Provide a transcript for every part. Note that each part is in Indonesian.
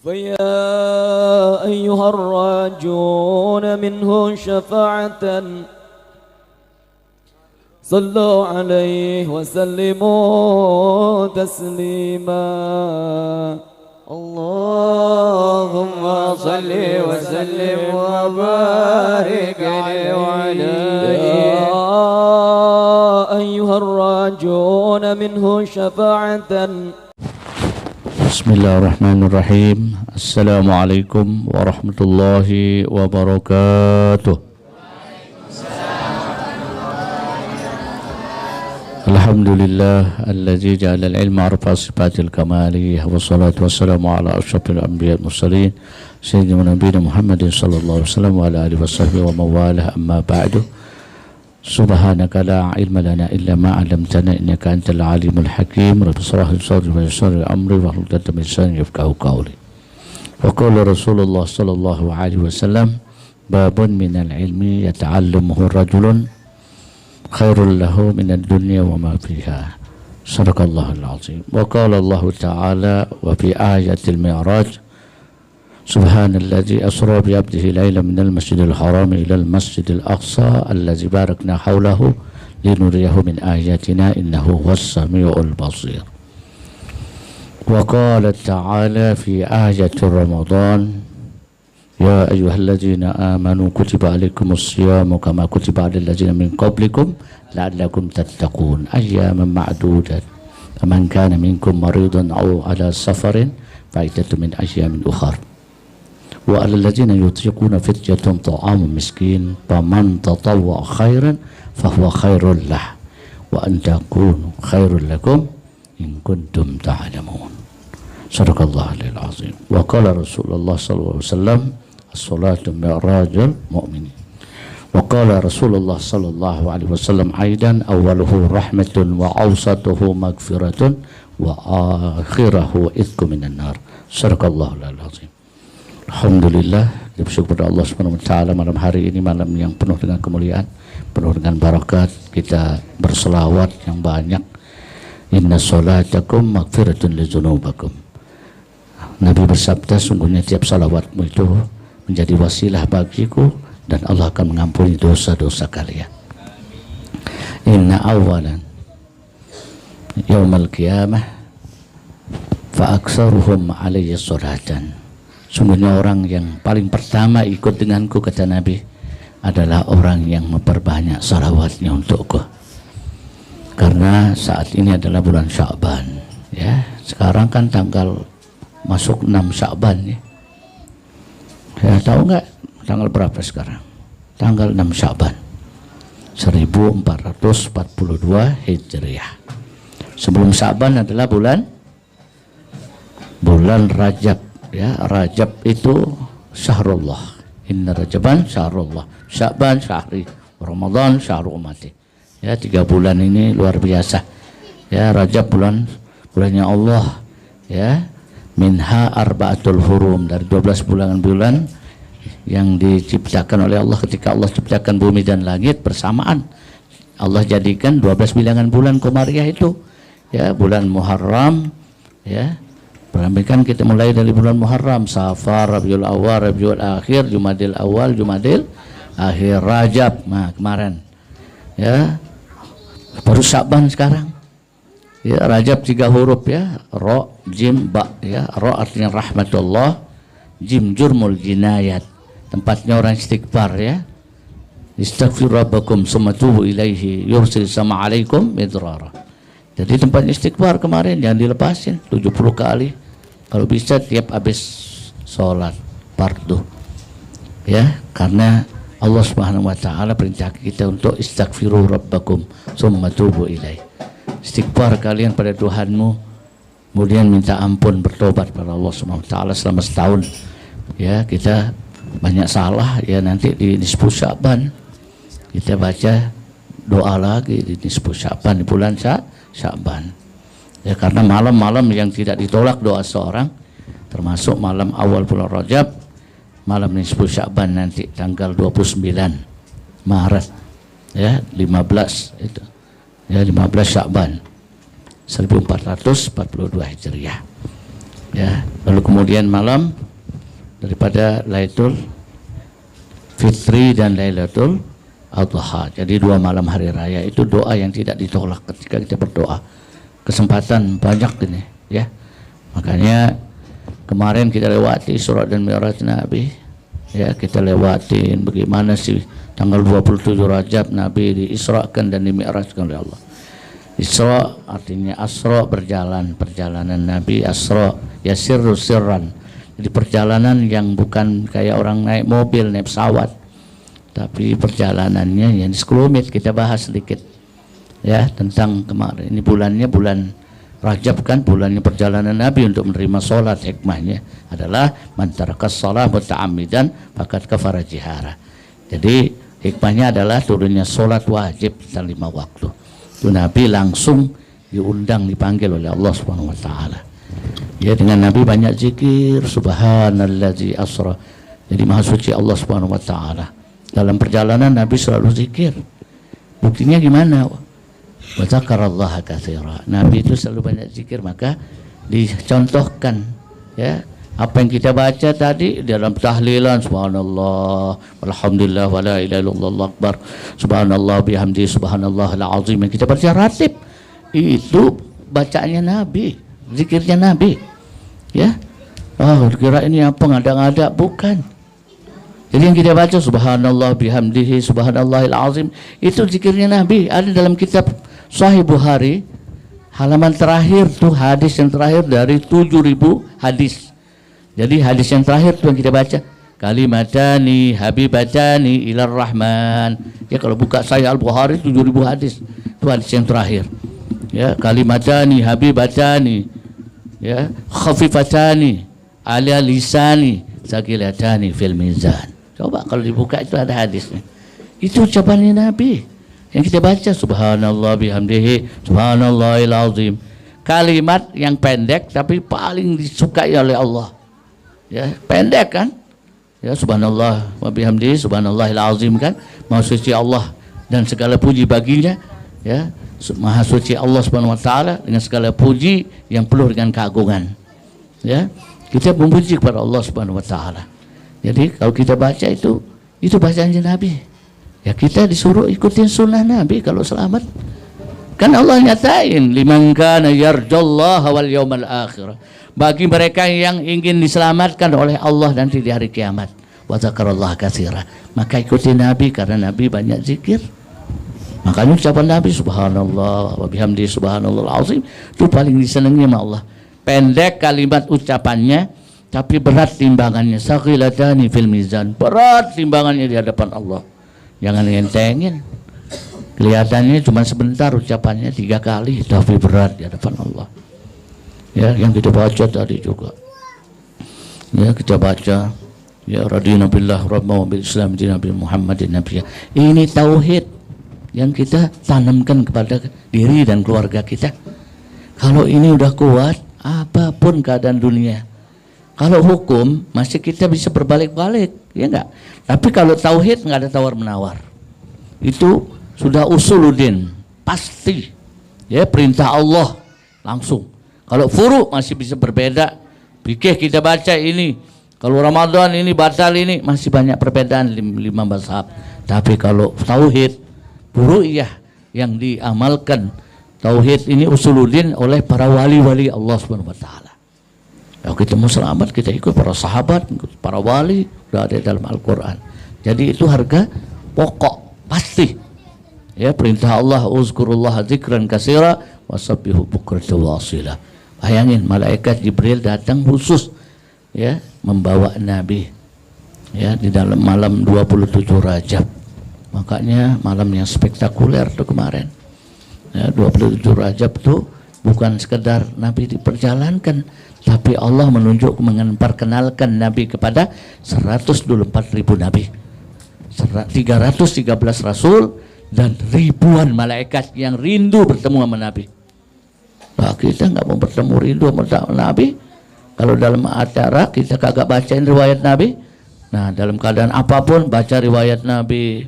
فيا أيها الراجون منه شفاعة صلوا عليه وسلموا تسليما اللهم صل وسلم وبارك عليه وعلى يا أيها الراجون منه شفاعة. Bismillahirrahmanirrahim. Assalamualaikum warahmatullahi wabarakatuh. Alhamdulillah alladzi ja'ala al-ilma arfa sifatil kamali wa salatu wassalamu ala asyrafil anbiya wal mursalin sayyidina nabiyina Muhammadin sallallahu alaihi wasallam wa ala alihi washabbihi wa mawalah, amma ba'du. Subhanaka la ilma lana illa ma 'allamtana innaka antal alimul hakim. Rabbi shrah li sadri wa yassir li amri wahlul 'uqdatam min lisani yafqahu qawli. Wa qala Rasulullah sallallahu alaihi wasallam, babun minal ilmi yata'allamuhu rajulun khairul lahu minad dunya wa ma fiha. Sadaqallahul azim. Wa qala Allah ta'ala wa fi ayatil mi'raj, Subhanalladzi asra bi 'abdihi lailan minal masjidil haram ilal masjidil aqsa allazi barakna haulahu linuriyahu min ayatina innahu huwas samiul basir. Wa qala ta'ala fi ayati Ramadan, ya ayyuhalladzina amanu kutiba 'alaikumus siyamu kama kutiba 'alal ladzina min qablikum la'allakum tattaqun ayyaman ma'dudat faman kana minkum maridan aw 'ala safarin fa'iddatun min ayyamin ukhar. Wa alal ladzina yutiquna fidyatun ta'amun miskin faman tatawwa khairan fahuwa khairul lah wa an takunu khairul lakum in kuntum ta'lamun. Sadaqallahul azim. Wa qala Rasulullah sallallahu alaihi wasallam, as-salatu mi'rajul mu'min. Wa qala Rasulullah sallallahu alaihi wasallam aidan, awwaluhu rahmatun wa awsatuhu maghfiratun wa akhirahu itqu minan nar. Sadaqallahul azim. Alhamdulillah, bersyukur kepada Allah Subhanahu wa taala, malam hari ini malam yang penuh dengan kemuliaan, penuh dengan barakat. Kita berselawat yang banyak. Inna sholatakum maghfiratun lidzunubakum. Nabi bersabda, sungguhnya tiap salawatmu itu menjadi wasilah bagiku dan Allah akan mengampuni dosa-dosa kalian. Inna awalan yaumal qiyamah fa aktsaruhum alayya sholatan. Sungguhnya orang yang paling pertama ikut denganku, kata Nabi, adalah orang yang memperbanyak salawatnya untukku. Karena saat ini adalah bulan Sya'ban, ya. Sekarang kan tanggal masuk 6 Sya'ban, ya. Ya, tahu nggak tanggal berapa sekarang? Tanggal 6 Sya'ban 1442 Hijriah. Sebelum Sya'ban adalah bulan Rajab. Ya, Rajab itu syahrullah. Inna Rajaban syahrullah, Sya'ban syahri, Ramadan syahru ummati. Ya, 3 bulan ini luar biasa. Ya, Rajab bulannya Allah. Ya, minha arba'atul hurum, dari 12 bulan yang diciptakan oleh Allah. Ketika Allah ciptakan bumi dan langit bersamaan, Allah jadikan 12 bilangan bulan komariah itu. Ya, bulan Muharram, ya. Kan kita mulai dari bulan Muharram, Safar, Rabiul Awal, Rabiul Akhir, Jumadil Awal, Jumadil Akhir, Rajab. Nah, kemarin. Ya. Baru Sya'ban sekarang. Ya, Rajab 3 huruf, ya. Ra, Jim, Ba, ya. Ra artinya rahmatullah, Jim jurmul jinayat. Tempatnya orang istighfar, ya. Istaghfiru rabbakum summa tubu ilaihi yursil sama alaikum midrara. Jadi tempat istighfar kemarin jangan dilepasin 70 kali. Kalau bisa tiap habis sholat fardu. Ya, karena Allah Subhanahu wa taala perintah kita untuk istaghfiru rabbakum summa tubu ilaihi. Istighfar kalian pada Tuhanmu, kemudian minta ampun, bertobat pada Allah Subhanahu wa taala selama setahun. Ya, kita banyak salah, ya, nanti di nisfu Sya'ban kita baca doa lagi di nisfu Sya'ban, di bulan Sya'ban. Ya, karena malam-malam yang tidak ditolak doa seorang, termasuk malam awal bulan Rajab, malam nisfu Sya'ban nanti tanggal 29 Maret, ya, 15 itu. Ya, 15 Sya'ban 1442 Hijriah. Ya, lalu kemudian malam daripada Lailatul Fitri dan Lailatul Adha. Jadi 2 malam hari raya itu doa yang tidak ditolak ketika kita berdoa. Kesempatan banyak ini, ya. Makanya kemarin kita lewati Isra dan Mi'raj Nabi. Ya, kita lewatin bagaimana sih tanggal 27 Rajab Nabi diisrakan dan dimi'rajkan oleh Allah. Isra artinya asra, berjalan, perjalanan Nabi. Asra yasirru sirran. Jadi perjalanan yang bukan kayak orang naik mobil, naik pesawat, tapi perjalanannya yang sekelumit. Kita bahas sedikit ya tentang kemarin. Ini bulannya bulan Rajab kan, bulannya perjalanan Nabi untuk menerima sholat. Hikmahnya adalah man tarakas shalah muta'ammidan faqad kafara jihara. Jadi hikmahnya adalah turunnya sholat wajib dan 5 waktu. Itu Nabi langsung diundang, dipanggil oleh Allah Subhanahu wa taala. Ya, dengan Nabi banyak zikir, subhanallazi asra. Jadi maha suci Allah Subhanahu wa taala. Dalam perjalanan Nabi selalu zikir. Buktinya gimana? Wa dzakarallaha katsira. Nabi itu selalu banyak zikir, maka dicontohkan ya apa yang kita baca tadi dalam tahlilan, subhanallah walhamdulillah wala ilaha illallah akbar, subhanallah bihamdi subhanallahil azim, yang kita baca ratib itu bacaannya Nabi, zikirnya Nabi ya. Oh, kira ini apa ngada-ngada? Bukan. Jadi yang kita baca subhanallah bihamdihi subhanallahil azim itu zikirnya Nabi. Ada dalam kitab Sahih Bukhari halaman terakhir tuh, hadis yang terakhir dari 7.000 hadis. Jadi hadis yang terakhir tuh yang kita baca, kalimatani habibatani ilar rahman. Ya, kalau buka Sahih Al-Bukhari 7.000 hadis. Itu hadis yang terakhir. Ya, kalimatani habibatani ya khafifatani ala lisani sakilatani fil mizan. Coba kalau dibuka itu ada hadisnya. Itu ucapannya Nabi yang kita baca, subhanallah bihamdihi subhanallahil azim. Kalimat yang pendek tapi paling disukai oleh Allah. Ya, pendek kan? Ya, subhanallah wa bihamdihi subhanallahil azim kan? Maha suci Allah dan segala puji baginya. Ya, maha suci Allah Subhanahu wa taala dengan segala puji yang penuh dengan keagungan. Ya, kita memuji kepada Allah Subhanahu wa taala. Jadi kalau kita baca itu bacaannya Nabi. Ya, kita disuruh ikutin sunnah Nabi kalau selamat. Kan Allah nyatain liman kana yarjallaha wal yawmal akhir. Bagi mereka yang ingin diselamatkan oleh Allah nanti di hari kiamat. Wa dzakarallaha katsira. Maka ikuti Nabi karena Nabi banyak zikir. Makanya ucapan Nabi subhanallah wa bihamdi subhanallahil azim itu paling disenangi sama Allah. Pendek kalimat ucapannya tapi berat timbangannya. Saqilatani fil mizan. Berat timbangannya di hadapan Allah. Jangan ngentengin. Kelihatannya cuma sebentar ucapannya 3 kali, tapi berat di hadapan Allah. Ya, yang kita baca tadi juga. Ya, kita baca ya radina billah rabba wa bil islam di Nabi Muhammadin nabiyya. Ini tauhid yang kita tanamkan kepada diri dan keluarga kita. Kalau ini udah kuat, apapun keadaan dunia. Kalau hukum masih kita bisa berbalik-balik, ya enggak? Tapi kalau tauhid enggak ada tawar-menawar. Itu sudah usuluddin, pasti. Ya, perintah Allah langsung. Kalau furu masih bisa berbeda. Fikih kita baca ini. Kalau Ramadan ini batal ini, masih banyak perbedaan 5 mazhab. Tapi kalau tauhid, furu'iyah yang diamalkan, tauhid ini usuluddin oleh para wali-wali Allah Subhanahu wa taala. Kalau kita mau selamat, kita ikut para sahabat, ikut para wali, sudah ada dalam Al-Quran. Jadi itu harga pokok, pasti. Ya, perintah Allah, uzkurullah dzikran katsira wasabbihu bukratan wa asila. Bayangin, malaikat Jibril datang khusus ya membawa Nabi ya di dalam malam 27 Rajab. Makanya malam yang spektakuler tuh kemarin. Ya, 27 Rajab tuh bukan sekedar Nabi diperjalankan, tapi Allah menunjuk memperkenalkan Nabi kepada 124.000 Nabi, 313 Rasul dan ribuan malaikat yang rindu bertemu sama Nabi. Nah, kita nggak mau bertemu rindu sama Nabi. Kalau dalam acara kita kagak bacain riwayat Nabi. Nah, dalam keadaan apapun baca riwayat Nabi.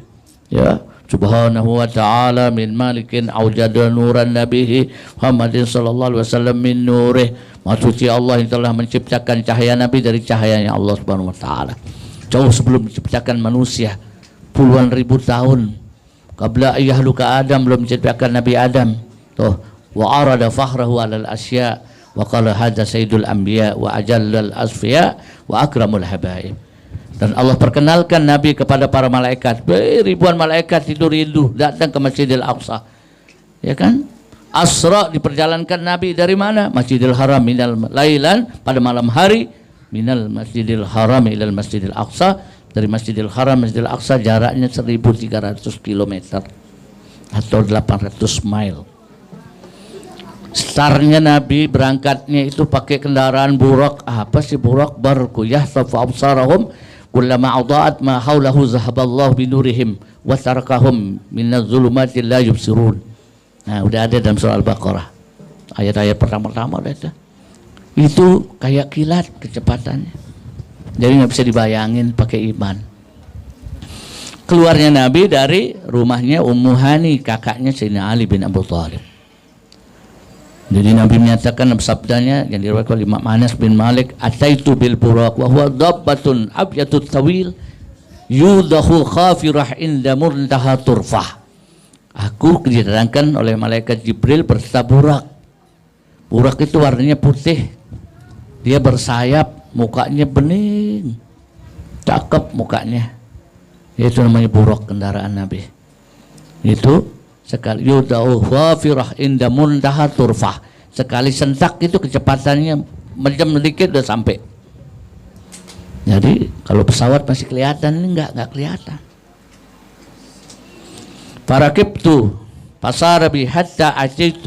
Ya, subhanahu wa ta'ala min malikin awjada nuran nabihi Muhammadin sallallahu alaihi wasallam min nurih. Maha suci Allah yang telah menciptakan cahaya Nabi dari cahayanya Allah subhanahu wa ta'ala. Jauh sebelum menciptakan manusia, puluhan ribu tahun qabla ayyahluka Adam, belum menciptakan Nabi Adam. Tuh, wa arada fakhrahu alal asya wa qala hadza sayyidul anbiya wa ajallal asfiya wa akramul habaib. Dan Allah perkenalkan Nabi kepada para malaikat. Ribuan malaikat tidur rindu datang ke Masjidil Aqsa. Ya kan? Asra diperjalankan Nabi dari mana? Masjidil Haram minal lailan, pada malam hari, minal Masjidil Haram ilal Masjidil Aqsa, dari Masjidil Haram Masjidil Aqsa jaraknya 1300 km atau 800 mile. Startnya Nabi berangkatnya itu pakai kendaraan burak. Apa sih burak? Barku yahsafu absarahum kullama adaat ma haulahu zahaballahu binurihim wa tarakahum minaz zulumati la yubsirun. Nah, udah ada dalam surah Al-Baqarah. Ayat-ayat pertama-tama udah ada. Itu kayak kilat kecepatannya. Jadi nggak bisa dibayangin pakai iman. Keluarnya Nabi dari rumahnya Ummu Hani, kakaknya Sayyidina Ali bin Abu Thalib. Jadi Nabi menyatakan sabdanya yang diriwayatkan oleh Imam Anas bin Malik, ataitu bil buraq wa huwa dabbatun abyatut tawil yudahu khafirah inda muntaha turfah. Aku didatangkan oleh malaikat Jibril berserta burak. Burak itu warnanya putih, dia bersayap, mukanya bening, cakep mukanya. Itu namanya burak, kendaraan Nabi. Itu sekali yudahu khafirah inda muntaha turfah, sekali sentak itu kecepatannya menjam sedikit udah sampai. Jadi kalau pesawat masih kelihatan, ini enggak kelihatan. Farakibtu fasara bi hatta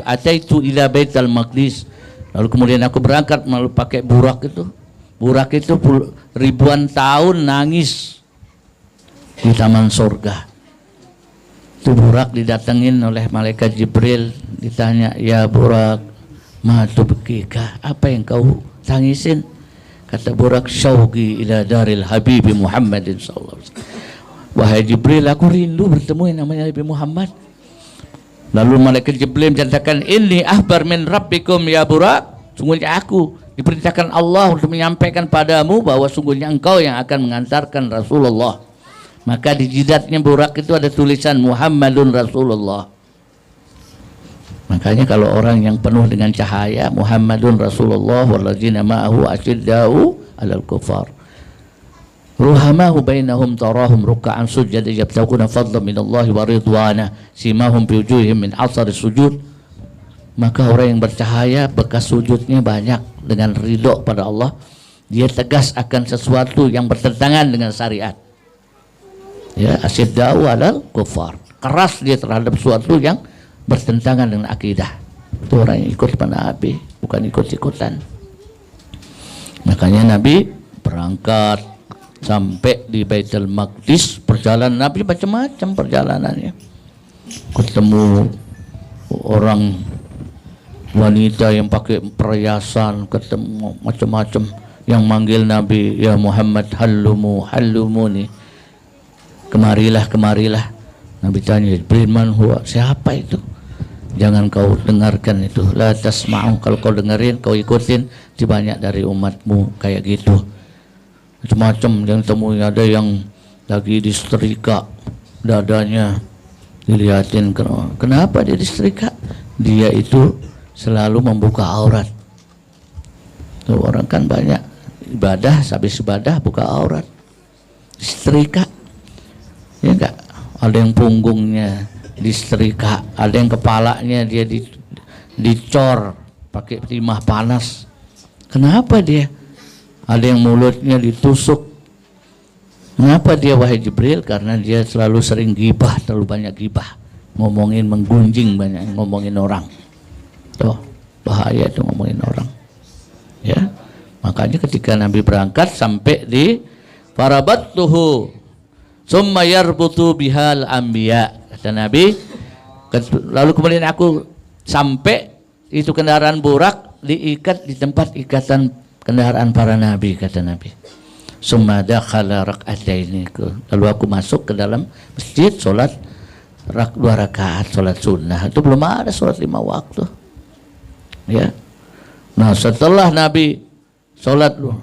ataitu ila Baitul Maqdis. Lalu kemudian aku berangkat melalui pakai burak itu. Burak itu ribuan tahun nangis di taman surga. Itu burak didatengin oleh malaikat Jibril, ditanya, ya burak, ma tubkika, apa yang kau tangisin? Kata burak, syauqi ila daril habibi Muhammadin sallallahu alaihi wasallam. Wahai Jibril, aku rindu bertemu yang namanya Nabi Muhammad. Lalu malaikat Jibril menyatakan, inni ahbar min rabbikum ya burak, sungguhnya aku diperintahkan Allah untuk menyampaikan padamu bahwa sungguhnya engkau yang akan mengantarkan Rasulullah. Maka di jidatnya burak itu ada tulisan Muhammadun Rasulullah. Makanya kalau orang yang penuh dengan cahaya, Muhammadun Rasulullah walladzina ma'ahu asyiddau 'alal kufar ruhamahu bainahum tarahum ruk'an sujada yabtaguna fadlan minallahi wa ridwana simahum fi wujuhihim min athari sujud. Maka orang yang bercahaya, bekas sujudnya banyak dengan ridho pada Allah. Dia tegas akan sesuatu yang bertentangan dengan syariat. Ya, asyiddau 'alal kufar, keras dia terhadap sesuatu yang bertentangan dengan akidah. Itu orang yang ikut Nabi, bukan ikut-ikutan. Makanya Nabi berangkat sampai di Baitul Maqdis, perjalanan Nabi macam-macam perjalanannya. Ketemu orang wanita yang pakai perhiasan, ketemu macam-macam yang manggil Nabi, ya Muhammad hallumuni, kemarilah. Nabi tanya, Jibril, man huwa, siapa itu? Jangan kau dengarkan itu, la tasma'u, kalau kau dengerin, kau ikutin, banyak dari umatmu kayak gitu. Macam-macam yang temui, ada yang lagi disetrika dadanya, dilihatin, kenapa dia disetrika? Dia itu selalu membuka aurat. Tuh, orang kan banyak ibadah, habis ibadah buka aurat, disetrika. Ya enggak? Ada yang punggungnya disetrika, ada yang kepalanya dia dicor pakai timah panas. Kenapa dia? Ada yang mulutnya ditusuk. Kenapa dia, wahai Jibril? Karena dia selalu sering gibah, terlalu banyak gibah, ngomongin, menggunjing, banyak ngomongin orang. Tuh, bahaya itu ngomongin orang. Ya, makanya ketika Nabi berangkat sampai di Farabattuhu summa yarbutu bihal anbiya, kata Nabi. Lalu kemudian aku sampai itu kendaraan burak diikat di tempat ikatan kendaraan para nabi, kata Nabi. Summa dakhala rak'ataini, lalu aku masuk ke dalam masjid, sholat 2 rakaat sholat sunnah. Itu belum ada sholat 5 waktu. Ya. Nah, setelah Nabi sholat 2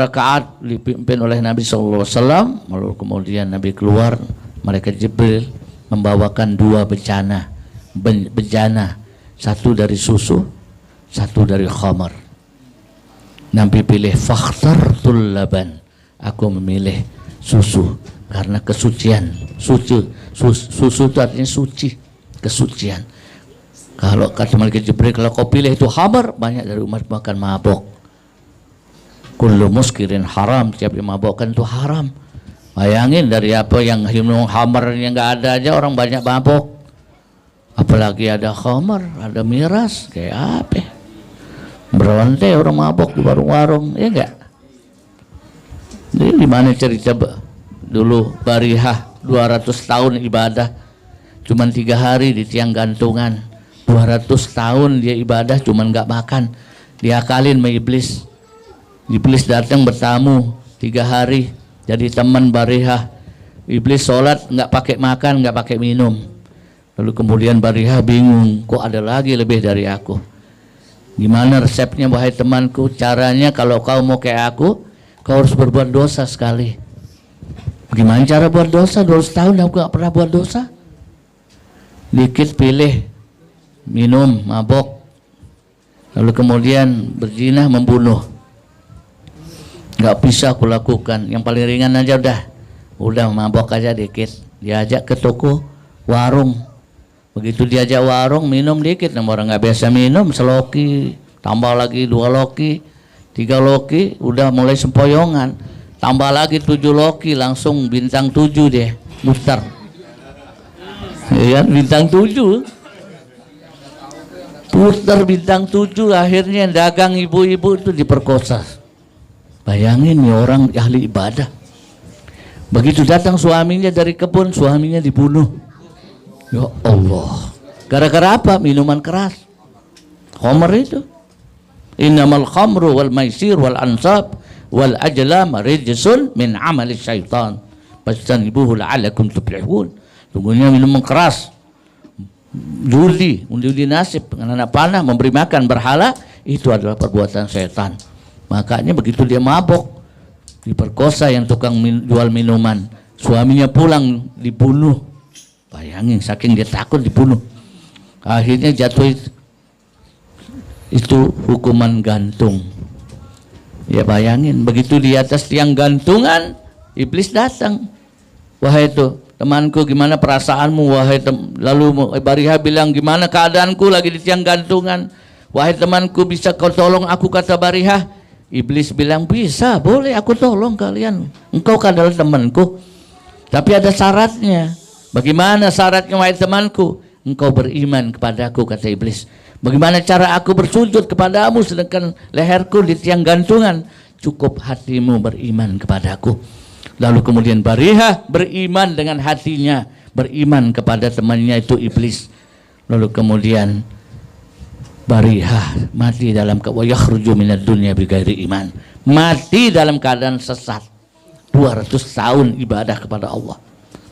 rakaat dipimpin oleh Nabi SAW, lalu kemudian Nabi keluar, malaikat Jibril membawakan 2 bejana, 1 dari susu, 1 dari khamar. Nabi pilih fakhtartul laban, aku memilih susu karena kesucian. Susu itu artinya suci, kesucian. Kalau kata malaikat Jibril, kalau kau pilih itu khamar, banyak dari umat makan mabok. Kullu muskirin haram, setiap yang mabokkan itu haram. Bayangin dari apa yang minum khamarnya nggak ada aja orang banyak mabok. Apalagi ada khamar, ada miras, kayak apa? Beronte orang mabok di warung-warung, ya enggak? Ini gimana cerita dulu Barihah 200 tahun ibadah, cuman 3 hari di tiang gantungan. 200 tahun dia ibadah cuman nggak makan, diakalin sama iblis. Iblis datang bertamu 3 hari jadi teman Barihah. Iblis sholat nggak pakai makan, nggak pakai minum. Lalu kemudian Barihah bingung, kok ada lagi lebih dari aku. Gimana resepnya wahai temanku? Caranya kalau kau mau kayak aku, kau harus berbuat dosa sekali. Gimana cara buat dosa? 200 tahun aku nggak pernah buat dosa. Dikit pilih minum, mabok, lalu kemudian berzina, membunuh. Nggak bisa aku lakukan. Yang paling ringan aja udah mabok aja dikit, diajak ke toko warung. Begitu diajak warung, minum dikit, orang nggak biasa minum, seloki, tambah lagi 2 loki, 3 loki, udah mulai sempoyongan, tambah lagi 7 loki, langsung bintang 7 deh, muter. Ya, bintang 7. Putar bintang 7, akhirnya dagang ibu-ibu itu diperkosa. Bayangin nih orang ahli ibadah. Begitu datang suaminya dari kebun, suaminya dibunuh. Ya Allah. Gara-gara apa? Minuman keras. Khamr itu. Innamal khamru wal maisir wal ansab wal ajlam rijsun min amali syaitan. Fastanibuhu la'allakum tuflihun. Sungguhnya minuman keras, judi nasib, anak panah, memberi makan berhala, itu adalah perbuatan setan. Makanya begitu dia mabok, diperkosa yang tukang jual minuman, suaminya pulang dibunuh. Bayangin, saking dia takut dibunuh, akhirnya jatuh itu hukuman gantung. Ya bayangin, begitu di atas tiang gantungan, iblis datang. Wahai itu temanku, gimana perasaanmu? Wahai lalu Barihah bilang, gimana keadaanku lagi di tiang gantungan? Wahai temanku, bisa kau tolong aku? Kata Barihah. Iblis bilang, bisa, boleh aku tolong kalian. Engkau adalah temanku, tapi ada syaratnya. Bagaimana syaratnya wahai temanku? Engkau beriman kepadaku, kata iblis. Bagaimana cara aku bersujud kepadamu sedangkan leherku di tiang gantungan? Cukup hatimu beriman kepadaku. Lalu kemudian Barihah beriman dengan hatinya, beriman kepada temannya itu iblis. Lalu kemudian Barihah mati dalam yakhruju minad dunya bighairi iman, mati dalam keadaan sesat. 200 tahun ibadah kepada Allah,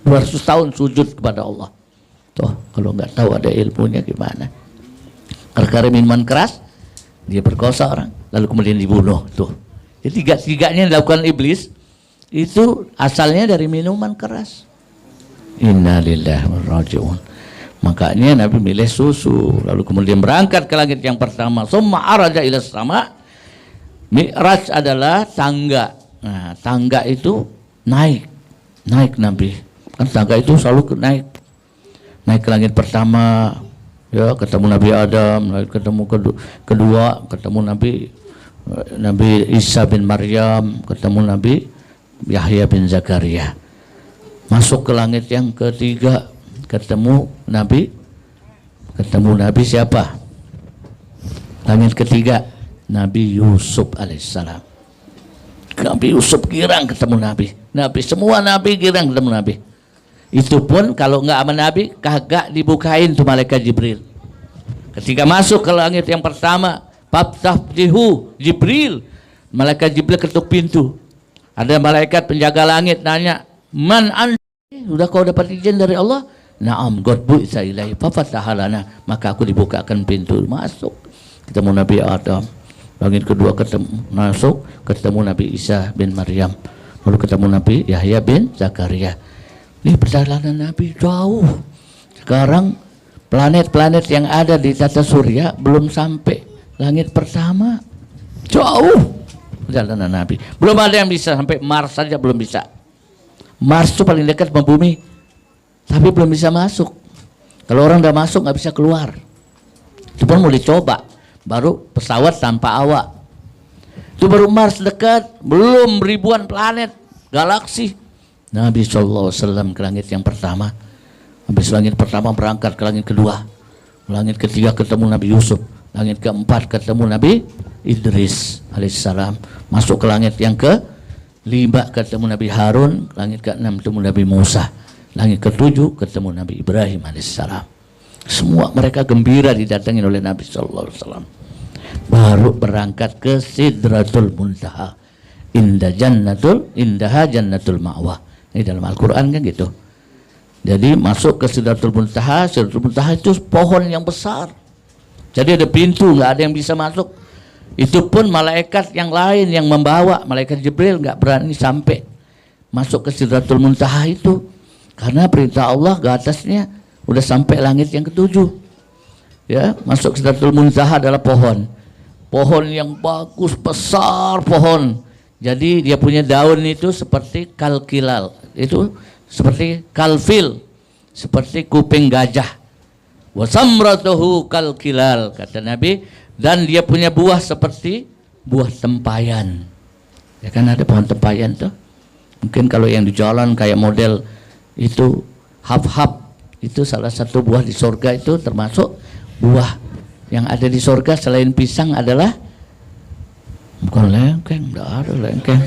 200 tahun sujud kepada Allah. Tuh, kalau nggak tahu ada ilmunya gimana? Karena minuman keras, dia perkosa orang, lalu kemudian dibunuh. Tuh, jadi tiga-tiganya dilakukan iblis. Itu asalnya dari minuman keras. Innalillahi wa inna ilaihi raji'un. Makanya Nabi milih susu, lalu kemudian berangkat ke langit yang pertama. Summa araja ila sama. Mi'raj adalah tangga. Nah, tangga itu naik Nabi. Kan tangga itu selalu naik ke langit pertama, ya, ketemu Nabi Adam, lalu ketemu kedua ketemu Nabi Isa bin Maryam, ketemu Nabi Yahya bin Zakaria. Masuk ke langit yang ketiga, ketemu Nabi siapa? Langit ketiga, Nabi Yusuf alaihissalam. Nabi Yusuf girang ketemu Nabi. Semua Nabi girang ketemu Nabi. Itu pun kalau nggak sama Nabi, kagak dibukain tuh malaikat Jibril. Ketika masuk ke langit yang pertama, Faftahjihu Jibril, malaikat Jibril ketuk pintu. Ada malaikat penjaga langit nanya, man anta? Sudah kau dapat izin dari Allah? Na'am, God bu'itsa ilaihi fafataha lana, maka aku dibukakan pintu masuk. Ketemu Nabi Adam. Langit kedua ketemu Nabi Isa bin Maryam. Lalu ketemu Nabi Yahya bin Zakaria. Ini perjalanan Nabi jauh. Sekarang planet-planet yang ada di tata surya belum sampai langit pertama. Jauh perjalanan Nabi. Belum ada yang bisa sampai Mars saja belum bisa. Mars itu paling dekat sama bumi, tapi belum bisa masuk. Kalau orang udah masuk nggak bisa keluar. Itu pun mau dicoba. Baru pesawat tanpa awak. Itu baru Mars dekat, belum ribuan planet, galaksi. Nabi SAW ke langit yang pertama. Habis langit pertama berangkat ke langit kedua. Langit ketiga ketemu Nabi Yusuf. Langit keempat ketemu Nabi Idris alaihissalam. Masuk ke langit yang ke-5 ketemu Nabi Harun. Langit ke-6 ketemu Nabi Musa. Langit ke-7 ketemu Nabi Ibrahim alaihissalam. Semua mereka gembira didatangi oleh Nabi SAW. Baru berangkat ke Sidratul Muntaha. Indaha jannatul ma'wah. Ini dalam Al-Quran kan gitu. Jadi masuk ke Sidratul Muntaha. Sidratul Muntaha itu pohon yang besar. Jadi ada pintu, nggak ada yang bisa masuk. Itu pun malaikat yang lain yang membawa. Malaikat Jibril nggak berani sampai masuk ke Sidratul Muntaha itu. Karena perintah Allah ke atasnya udah sampai langit yang ke-7. Ya, masuk Sidratul Muntaha adalah pohon. Pohon yang bagus, besar pohon. Jadi dia punya daun itu seperti kalkilal. Itu seperti kalfil, seperti kuping gajah. Wa samratuhu kalkilal, kata Nabi, dan dia punya buah seperti buah tempayan. Ya kan ada pohon tempayan tuh. Mungkin kalau yang di jalan kayak model itu hab-hab. Itu salah satu buah di surga, itu termasuk buah yang ada di surga selain pisang adalah bukan lengkeng, tidak ada lengkeng.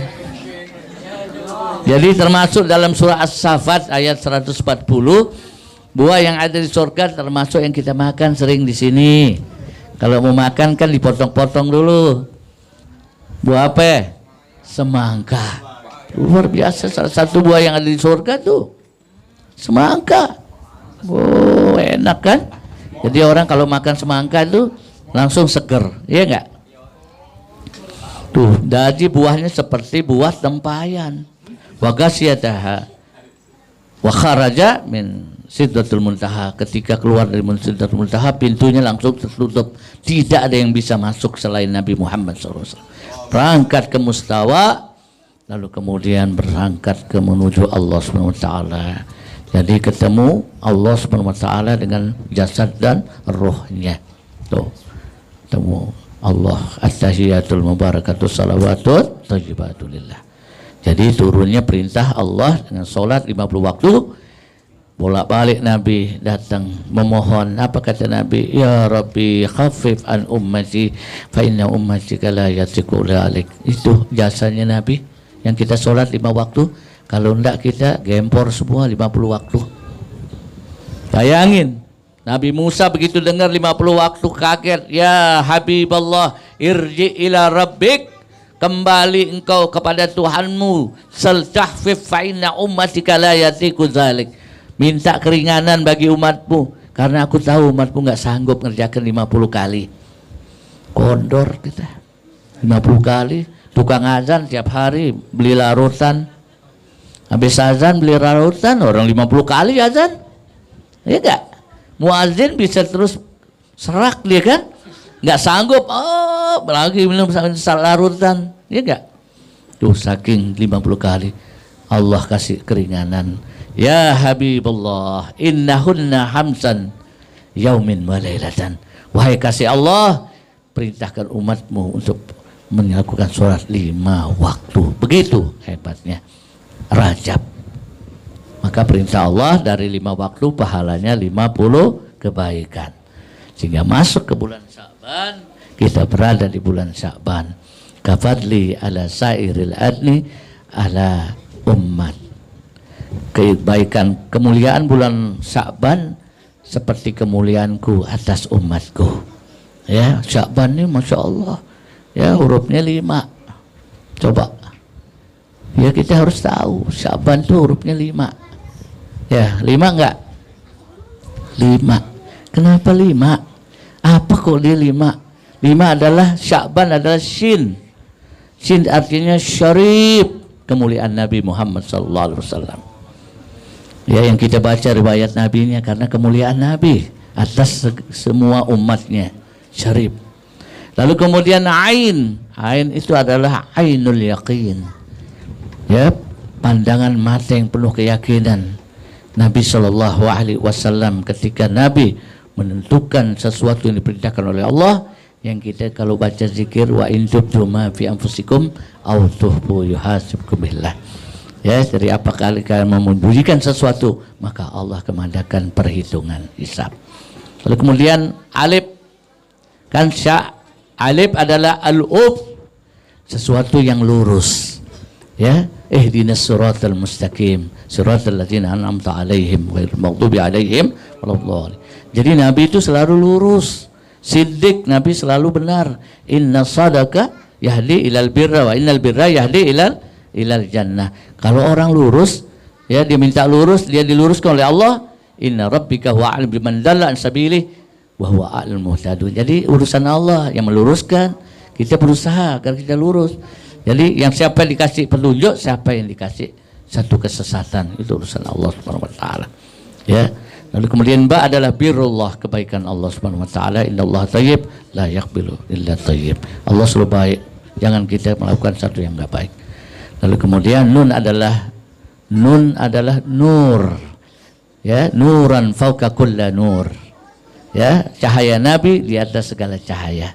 Jadi termasuk dalam surah As-Saffat ayat 140, buah yang ada di surga termasuk yang kita makan sering di sini. Kalau mau makan kan dipotong-potong dulu. Buah apa? Semangka. Luar biasa, salah satu buah yang ada di surga tuh semangka. Oh, enak kan? Jadi orang kalau makan semangka itu langsung seger, iya enggak? Tuh, jadi buahnya seperti buah tempayan. Wa ghasyataha wa kharaja min Sidratul Muntaha. Ketika keluar dari Sidratul Muntaha, pintunya langsung tertutup. Tidak ada yang bisa masuk selain Nabi Muhammad SAW. Berangkat ke Mustawa, lalu kemudian berangkat ke menuju Allah SWT. Jadi ketemu Allah SWT dengan jasad dan rohnya. Tuh, ketemu Allah. At-tahiyatul mubarakatus salawatut thayyibatulillah. Jadi turunnya perintah Allah dengan sholat 50 waktu. Bolak-balik Nabi datang memohon. Apa kata Nabi? Ya Rabbi khafif an ummati fa inna ummati la yatiqu alik. Itu jasanya Nabi yang kita sholat 5 waktu. Kalau enggak kita gempor semua 50 waktu. Bayangin, Nabi Musa begitu dengar 50 waktu kaget. Ya Habiballah, irji ila rabbik, kembali engkau kepada Tuhanmu. Saltahfif fa inna ummatika la yatiqu dzalik. Minta keringanan bagi umatmu, karena aku tahu umatmu enggak sanggup ngerjakan 50 kali. Kondor kita. 50 kali, tukang azan tiap hari beli larutan. Habis azan beli larutan, orang 50 kali azan. Ya enggak? Muazin bisa terus serak dia kan? Enggak sanggup, lagi minum larutan. Ya enggak? Tuh saking 50 kali Allah kasih keringanan. Ya Habibullah, innahunna hamsan yaumin wa lailatan. Wahai kasih Allah, perintahkan umatmu untuk melakukan sholat 5 waktu. Begitu hebatnya Rajab. Maka perintah Allah dari 5 waktu pahalanya 50 kebaikan. Sehingga masuk ke bulan Sya'ban, kita berada di bulan Sya'ban. Kafadli ala sairil adni ala ummat. Kebaikan, kemuliaan bulan Sya'ban seperti kemuliaanku atas umatku. Ya, Sya'ban ini Masya Allah. Ya, hurufnya 5. Coba. Ya kita harus tahu Sya'ban itu hurufnya 5. Ya 5 enggak? 5. Kenapa 5? Apa kok dia 5? 5 adalah Sya'ban adalah Shin. Shin artinya syarif, kemuliaan Nabi Muhammad SAW. Ya, yang kita baca riwayat Nabi-nya karena kemuliaan Nabi atas semua umatnya, syarif. Lalu kemudian Ain itu adalah ainul yaqin. Ya, pandangan mata yang penuh keyakinan. Nabi Shallallahu Alaihi Wasallam ketika Nabi menentukan sesuatu yang diperintahkan oleh Allah, yang kita kalau baca zikir wa in tubdu ma fi anfusikum aw tuhbu yuhasibkum billah. Ya, jadi apakah kalian menyembunyikan sesuatu, maka Allah mengadakan perhitungan hisab. Lalu kemudian alif, kan alif adalah al-ub, sesuatu yang lurus. Ya, ihdinas siratal mustaqim, siratal ladzina an'amta 'alaihim ghairil maghdubi 'alaihim waladdallin. Jadi Nabi itu selalu lurus. Siddiq, Nabi selalu benar. Inna sadaka yahdi ilal birra wa innal birra yahdi ilal jannah. Kalau orang lurus, ya dia minta lurus, dia diluruskan oleh Allah. Inna rabbika huwa a'lam biman dalla an sabilihi wa huwa a'lam muhtadun. Jadi urusan Allah yang meluruskan, kita berusaha agar kita lurus. Jadi yang siapa yang dikasih petunjuk, siapa yang dikasih satu kesesatan, itu urusan Allah Subhanahu wa taala. Ya. Lalu kemudian ba adalah birrullah, kebaikan Allah Subhanahu wa taala. Innallaha thayyib la yaqbalu illa thayyib. Allah selalu baik, jangan kita melakukan satu yang enggak baik. Lalu kemudian nun adalah nur. Ya, nuran fauqa kulli nur. Ya, cahaya Nabi di atas segala cahaya.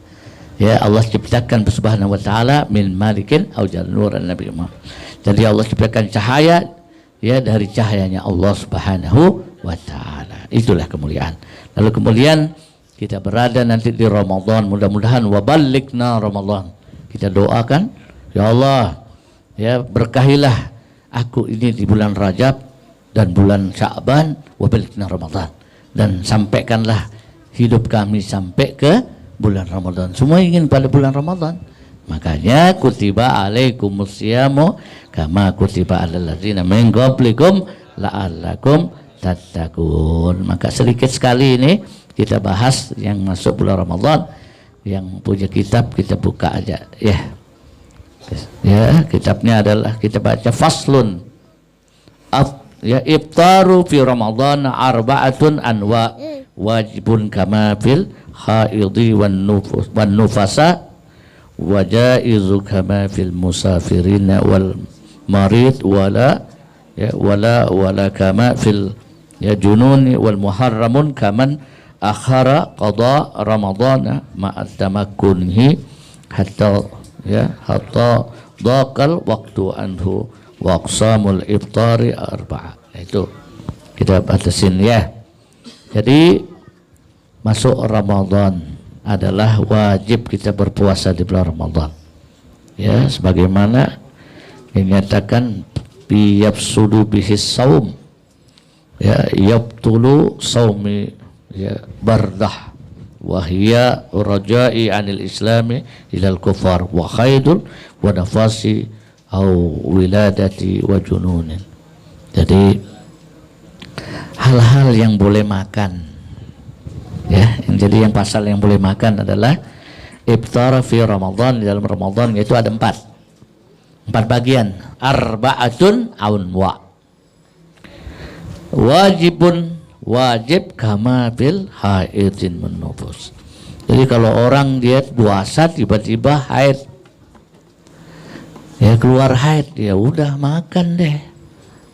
Ya, Allah ciptakan Subhanahu wa taala min malikin aujal nuran Nabi Muhammad. Jadi Allah ciptakan cahaya, ya, dari cahayanya Allah Subhanahu wa taala. Itulah kemuliaan. Lalu kemudian kita berada nanti di Ramadan, mudah-mudahan waballighna Ramadan. Kita doakan, ya Allah, ya berkahilah aku ini di bulan Rajab dan bulan Sya'ban, waballighna Ramadan, dan sampaikanlah hidup kami sampai ke bulan Ramadan. Semua ingin pada bulan Ramadan. Makanya kutiba alaikumusyamu kama kutiba alal ladzina min qablikum la'allakum tattaqun. Maka sedikit sekali ini kita bahas yang masuk bulan Ramadan. Yang punya kitab kita buka aja ya. Ya, kitabnya adalah kita baca faslun. Ya, iftaru fi Ramadan arba'atun anwa wajibun kama fil haidhi wan nufasa wa jaizu kama fil musafirin wal marid wala kama fil ya junun wal muharramun kaman akhara qada ramadana ma'at tamakkunihi hatta daqal waktu anhu wa aqsamul iftari arba'a. Itu kita batasin ya. Jadi masuk Ramadan adalah wajib kita berpuasa di bulan Ramadan. Ya, sebagaimana dinyatakan biyabsudu bihis saum. Ya, yabtulu saumi ya bardah wa hiya rajai anil islami ilal kufar wa khaidul wa nafasi au wiladati wa jununin. Jadi hal-hal yang boleh makan ya, jadi yang pasal yang boleh makan adalah iftar fi Ramadan, di dalam Ramadan yaitu ada 4 bagian, arba'atun aunwa wajib kama bil haidin menufus. Jadi kalau orang dia puasa tiba-tiba haid, ya keluar haid, ya udah makan deh,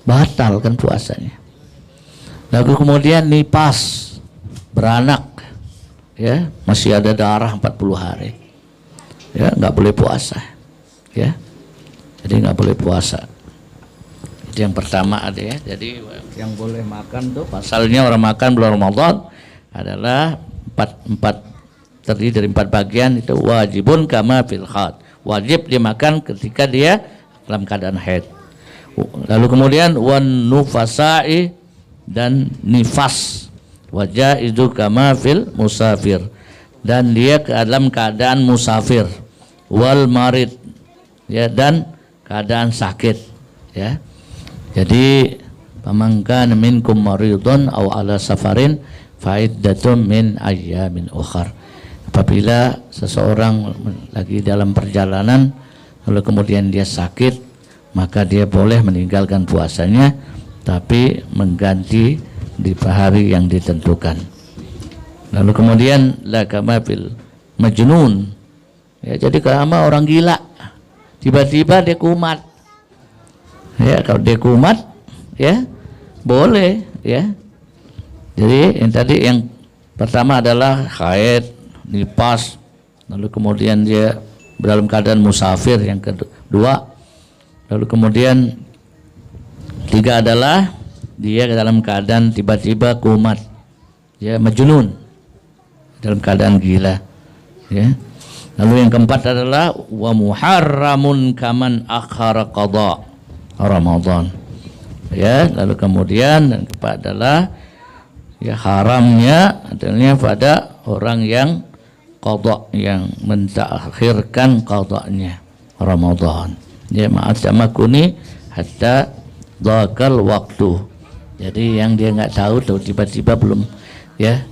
batal kan puasanya. Lalu kemudian nifas, beranak, ya masih ada darah 40 hari, ya nggak boleh puasa, ya jadi nggak boleh puasa. Itu yang pertama ada ya. Jadi yang boleh makan tuh pasalnya orang makan bulan Ramadan adalah 4 terdiri dari 4 bagian. Itu wajibun kama fil haid, wajib dimakan ketika dia dalam keadaan haid. Lalu kemudian wan nufasai, dan nifas, wajah itu kama fil musafir, dan dia dalam keadaan musafir, wal marid ya, dan keadaan sakit ya. Jadi pamangkan minkum maridun aw ala safarin Fa'iddatun min ayyamin ukhar. Apabila seseorang lagi dalam perjalanan lalu kemudian dia sakit, maka dia boleh meninggalkan puasanya tapi mengganti di hari yang ditentukan. Lalu kemudian la kama fil majnun. Ya, jadi kalau orang gila tiba-tiba dia kumat. Ya, kalau dia kumat ya boleh ya. Jadi yang tadi yang pertama adalah haid, nifas, lalu kemudian dia dalam keadaan musafir, yang kedua, lalu kemudian tiga adalah dia dalam keadaan tiba-tiba kumat, ya majnun, dalam keadaan gila, ya. Lalu yang keempat adalah wa muharramun kaman akhara qada Ramadan, ya. Lalu kemudian yang keempat adalah ya haramnya adalah pada orang yang qada, yang mentakhirkan qadanya Ramadan. Ya, ma'atamakuni hatta dhaqal waktu. Jadi yang dia nggak tahu tuh tiba-tiba belum ya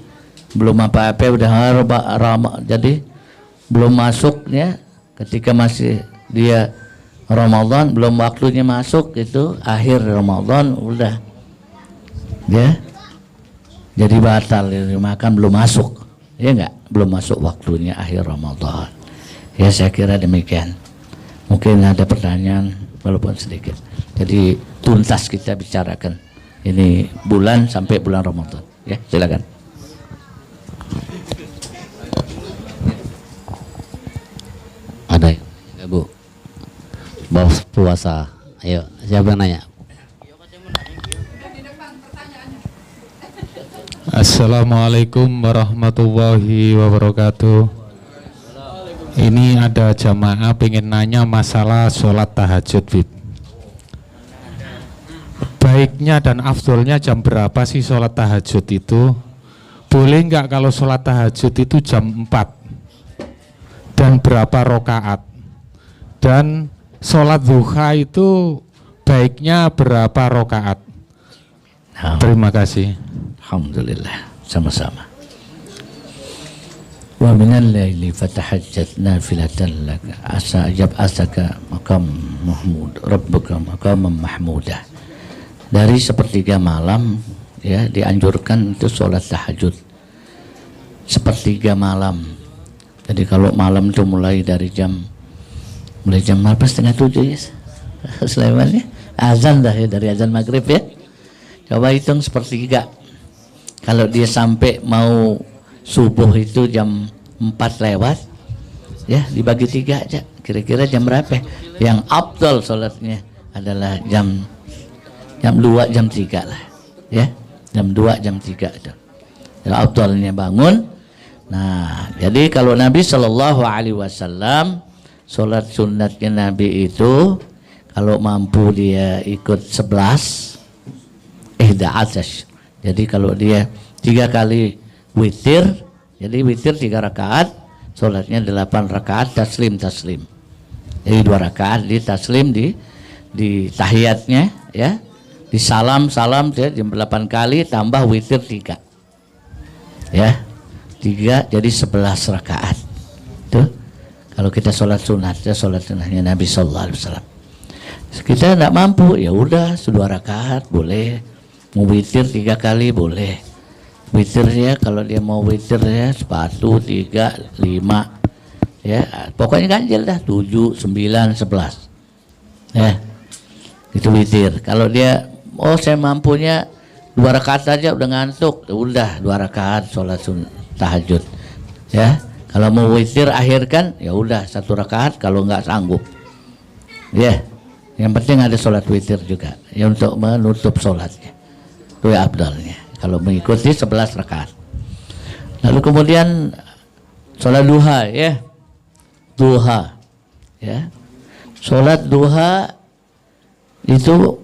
belum apa-apa udah jadi belum masuk ya, ketika masih dia Ramadan belum waktunya masuk, itu akhir Ramadan udah ya jadi batal, makan belum masuk ya, enggak, belum masuk waktunya akhir Ramadan. Ya, saya kira demikian. Mungkin ada pertanyaan walaupun sedikit. Jadi tuntas kita bicarakan ini bulan sampai bulan Ramadan. Ya, silakan. Ada ya, Bu? Bos puasa. Ayo, siapa yang nanya? Assalamualaikum warahmatullahi wabarakatuh. Ini ada jamaah pengen nanya masalah sholat tahajud, Bib. Baiknya dan afdolnya jam berapa sih sholat tahajud itu? Boleh nggak kalau sholat tahajud itu jam 4? Dan berapa rokaat? Dan sholat duha itu baiknya berapa rokaat? Terima kasih. Alhamdulillah, sama-sama. Wa minal laili fatahajjat nafilatan laka asa asaka maqam mahmud rabbuka maqaman mahmudah. Dari sepertiga malam ya dianjurkan itu sholat tahajud sepertiga malam. Jadi kalau malam itu mulai jam berapa, setengah 7 ya Sulaiman ya, azan dah ya, dari azan maghrib ya, coba hitung sepertiga. Kalau dia sampai mau subuh itu jam 4 lewat ya, dibagi 3 aja, kira-kira jam berapa yang afdal sholatnya adalah jam 2 jam 3 lah ya, jam 2 jam 3 itu afdalnya bangun. Nah, jadi kalau Nabi Shallallahu Alaihi Wasallam sholat sunatnya Nabi itu kalau mampu dia ikut 11 ihdaatash. Jadi kalau dia 3 kali witir, jadi witir 3 rakaat, sholatnya 8 rakaat taslim. Jadi 2 rakaat di taslim di tahiyatnya ya, di salam ya, jam 8 kali tambah witir 3 ya, 3 jadi 11 rakaat. Tuh kalau kita sholat sunat ya, sholat sunatnya Nabi Sallallahu Alaihi Wasallam. Kita tidak mampu ya udah 2 rakaat boleh, mau witir 3 kali boleh. Witirnya kalau dia mau witirnya 1, 3, 5 ya, pokoknya ganjil dah 7, 9, 11 ya, itu witir. Kalau dia saya mampunya 2 rakaat saja udah ngantuk, udah 2 rakaat sholat tahajud ya. Kalau mau witir akhirkan ya udah 1 rakaat kalau nggak sanggup ya, yang penting ada sholat witir juga ya untuk menutup sholatnya, itu ya abdalnya kalau mengikuti 11 rakaat. Lalu kemudian sholat duha ya, sholat duha itu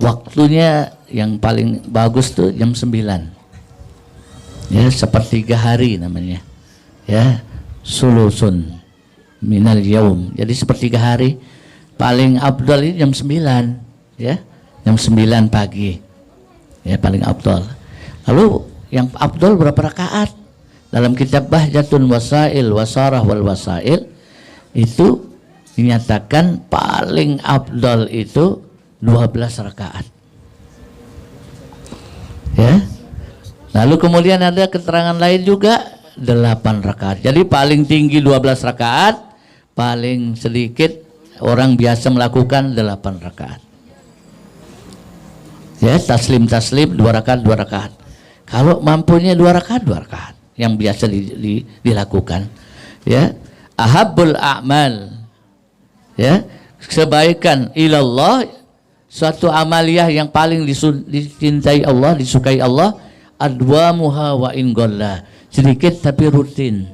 waktunya yang paling bagus tuh jam 9 ya, sepertiga hari namanya ya, sulusun minal yaum, jadi sepertiga hari. Paling abdal ini jam 9 ya, jam 9 pagi ya, paling abdal. Lalu yang afdal berapa rakaat? Dalam kitab Bahjatun Wasail Wasarah wal Wasail itu dinyatakan paling afdal itu 12 rakaat. Ya. Lalu kemudian ada keterangan lain juga 8 rakaat. Jadi paling tinggi 12 rakaat, paling sedikit orang biasa melakukan 8 rakaat. Ya, taslim 2 rakaat 2 rakaat. Kalau mampunya 2 rakaat 2 rakaat yang biasa dilakukan. Ya, ahabbul a'mal. Ya, kebaikan ilallah, suatu amaliyah yang paling dicintai Allah, disukai Allah, adwamuha wa in ghalla, sedikit tapi rutin.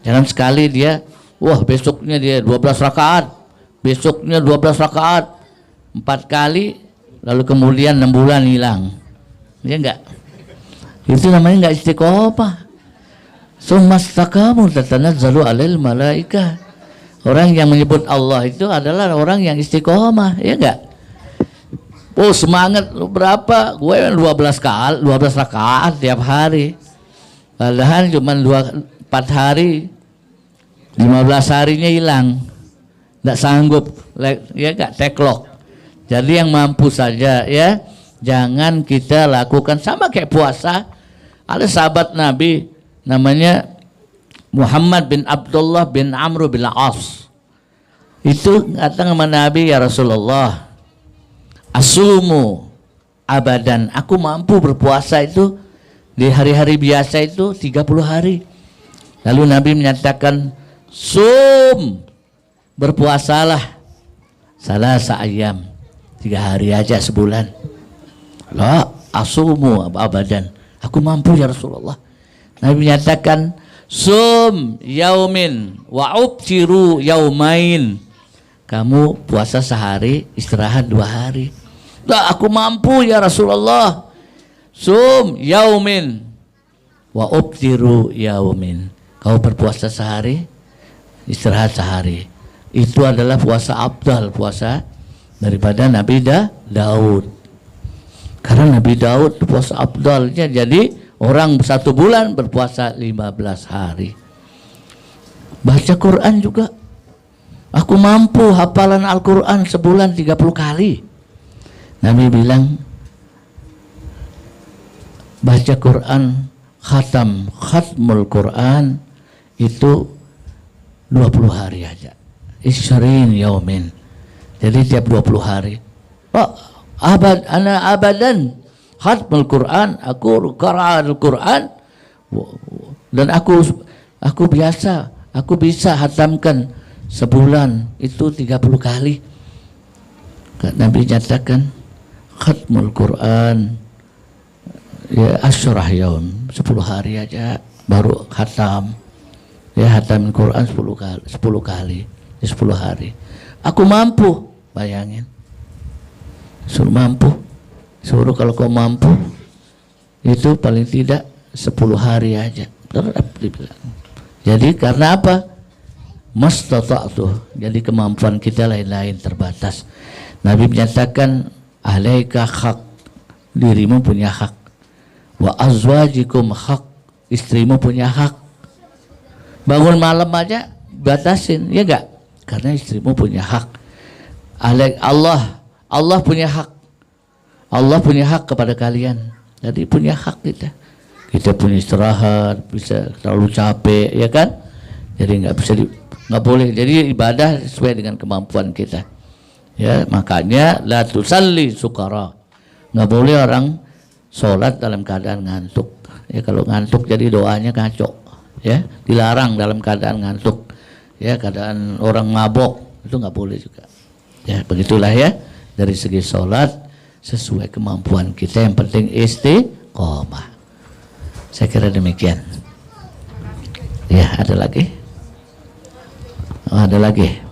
Jangan sekali dia, wah besoknya dia 12 rakaat, besoknya 12 rakaat 4 kali, lalu kemudian 6 bulan hilang. Ya enggak? Itu namanya enggak istiqomah. Summastaqamu tatanazzalu 'alail malaikah. Orang yang menyebut Allah itu adalah orang yang istiqomah, ya enggak? Oh semangat, lu berapa? Gue 12 rakaat tiap hari. Padahal cuma 4 hari, 15 harinya hilang. Nggak sanggup, ya enggak, teklok. Jadi yang mampu saja, ya. Jangan kita lakukan sama kayak puasa. Ada sahabat Nabi namanya Muhammad bin Abdullah bin Amr bin As. Itu datang sama Nabi, ya Rasulullah, asumu abadan, aku mampu berpuasa itu di hari-hari biasa itu 30 hari. Lalu Nabi menyatakan, sum, berpuasalah salasa ayyam, 3 hari aja sebulan. La asumu abadan, aku mampu ya Rasulullah. Nabi menyatakan, sum yaumin wa ubtiru yaumain, kamu puasa sehari, istirahat 2 hari. Lah aku mampu ya Rasulullah. Sum yaumin wa ubtiru yaumin, kau berpuasa sehari, istirahat sehari. Itu adalah puasa afdal, puasa daripada Nabi Daud. Karena Nabi Daud puasa afdalnya, jadi orang 1 bulan berpuasa 15 hari. Baca Quran juga, aku mampu hafalan Al-Quran sebulan 30 kali. Nabi bilang, baca Quran, khatmul Quran itu 20 hari aja. Isyarin yaumin. Jadi tiap 20 hari. Oh, ana abadan khatmul Quran, aku qara'al Quran, dan aku biasa, aku bisa hatamkan sebulan itu 30 kali. Nabi nyatakan khatmul Quran ya asyurah yaum, 10 hari aja baru khatam. Ya hatamin Quran 10 kali di 10 hari. Aku mampu, bayangin. Suruh mampu. Suruh kalau kau mampu itu paling tidak 10 hari aja. Jadi karena apa? Mastata'tu. Jadi kemampuan kita lain-lain terbatas. Nabi menyatakan alaika hak, dirimu punya hak. Wa azwajikum hak, istrimu punya hak. Bangun malam aja batasin, ya enggak? Karena istrimu punya hak. Allah punya hak. Allah punya hak kepada kalian. Jadi punya hak kita. Kita punya istirahat, bisa terlalu capek, ya kan? Jadi nggak boleh. Jadi ibadah sesuai dengan kemampuan kita. Ya, makanya la tusalli sukara. Nggak boleh orang sholat dalam keadaan ngantuk. Ya, kalau ngantuk jadi doanya kacau. Ya, dilarang dalam keadaan ngantuk. Ya, keadaan orang mabok itu nggak boleh juga. Ya, begitulah ya. Dari segi sholat sesuai kemampuan kita, yang penting istiqomah. Saya kira demikian. Ya, ada lagi? Oh, ada lagi.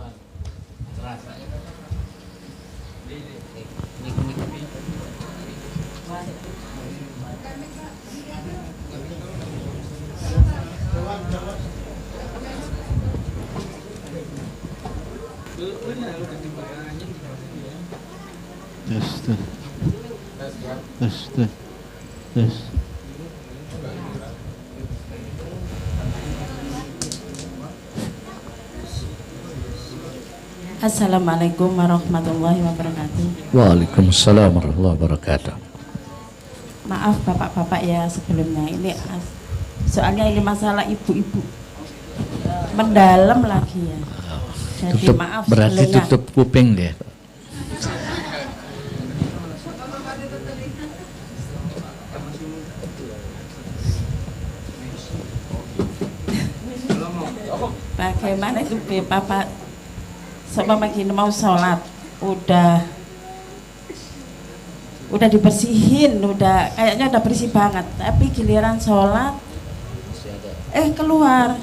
Assalamualaikum warahmatullahi wabarakatuh. Waalaikumsalam warahmatullahi wabarakatuh. Maaf bapak-bapak ya sebelumnya, ini soalnya ini masalah ibu-ibu mendalam lagi ya. Jadi Tutup, maaf berarti sebelumnya. tutup kuping dia. Bagaimana itu Bapak seumpama gini mau sholat udah dibersihin, kayaknya udah bersih banget, tapi giliran sholat keluar,